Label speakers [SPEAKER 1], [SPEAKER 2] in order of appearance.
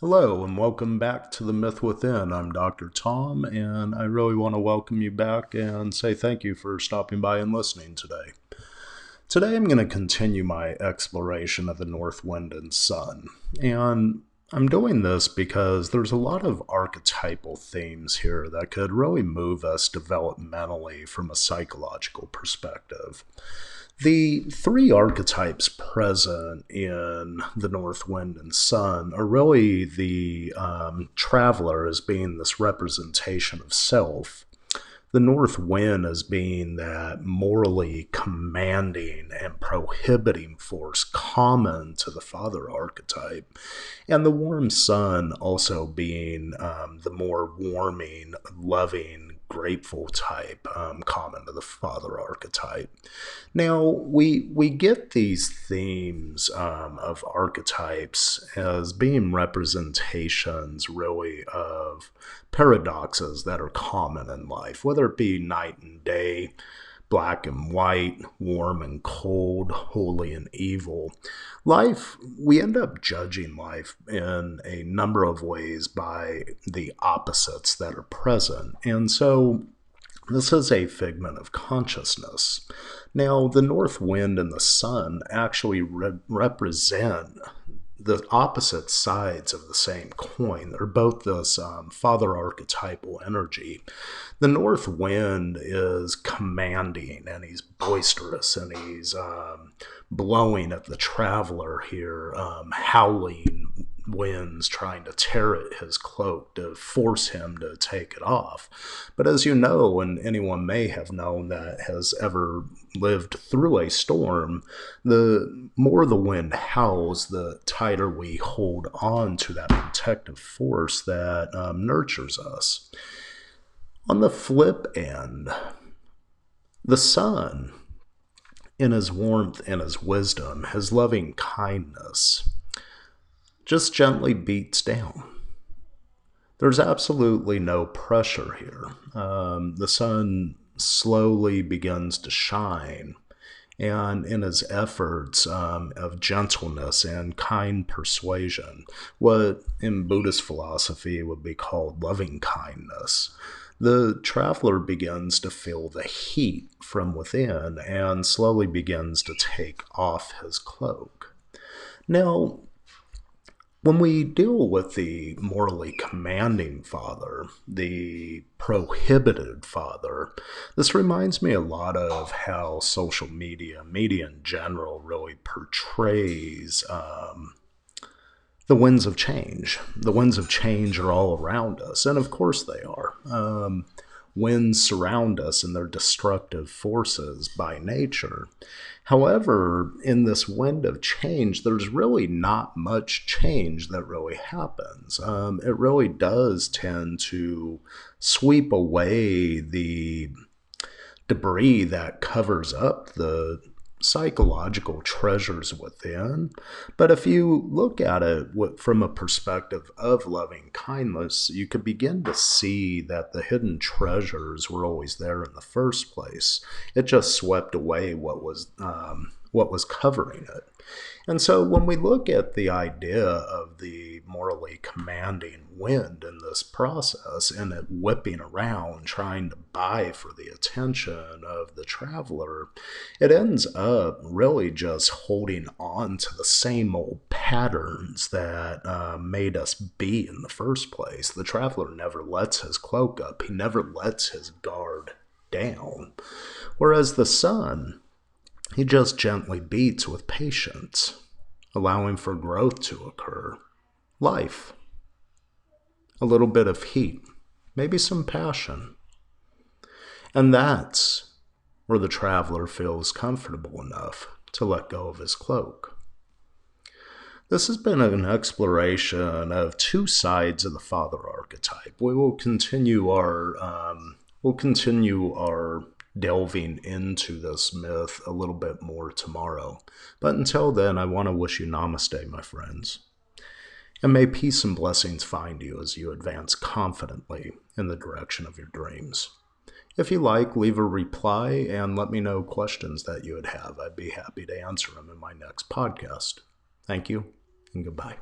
[SPEAKER 1] Hello and welcome back to The Myth Within. I'm Dr. Tom, and I really want to welcome you back and say thank you for stopping by and listening today. Today I'm going to continue my exploration of the North Wind and Sun, and I'm doing this because there's a lot of archetypal themes here that could really move us developmentally from a psychological perspective. The three archetypes present in the North Wind and Sun are really the traveler as being this representation of self, the North Wind as being that morally commanding and prohibiting force common to the Father archetype, and the warm Sun also being the more warming, loving, grateful type common to the Father archetype. Now, we get these themes of archetypes as being representations, really, of paradoxes that are common in life, whether it be night and day, black and white, warm and cold, holy and evil. Life, we end up judging life in a number of ways by the opposites that are present. And so this is a figment of consciousness. Now, the North Wind and the Sun actually represent the opposite sides of the same coin. They're both this father archetypal energy. The North Wind is commanding, and he's boisterous, and he's blowing at the traveler here, howling winds trying to tear at his cloak to force him to take it off. But as you know, and anyone may have known that has ever lived through a storm, the more the wind howls, the tighter we hold on to that protective force that nurtures us. On the flip end, the Sun, in his warmth and his wisdom, his loving kindness, just gently beats down. There's absolutely no pressure here. The Sun slowly begins to shine, and in his efforts of gentleness and kind persuasion, what in Buddhist philosophy would be called loving kindness, the traveler begins to feel the heat from within and slowly begins to take off his cloak. Now, when we deal with the morally commanding father, the prohibited father, this reminds me a lot of how social media in general, really portrays the winds of change. The winds of change are all around us, and of course they are. Winds surround us and they're destructive forces by nature. However, in this wind of change, there's really not much change that really happens. It really does tend to sweep away the debris that covers up the psychological treasures within. But if you look at it from a perspective of loving kindness, you could begin to see that the hidden treasures were always there in the first place. It just swept away what was covering it. And so when we look at the idea of the morally commanding wind in this process and it whipping around trying to vie for the attention of the traveler, it ends up really just holding on to the same old patterns that made us be in the first place. The traveler never lets his cloak up. He never lets his guard down. Whereas the Sun, he just gently beats with patience, allowing for growth to occur. Life. A little bit of heat. Maybe some passion. And that's where the traveler feels comfortable enough to let go of his cloak. This has been an exploration of two sides of the father archetype. We will continue our delving into this myth a little bit more tomorrow. But until then, I want to wish you namaste, my friends. And may peace and blessings find you as you advance confidently in the direction of your dreams. If you like, leave a reply and let me know questions that you would have. I'd be happy to answer them in my next podcast. Thank you, and goodbye.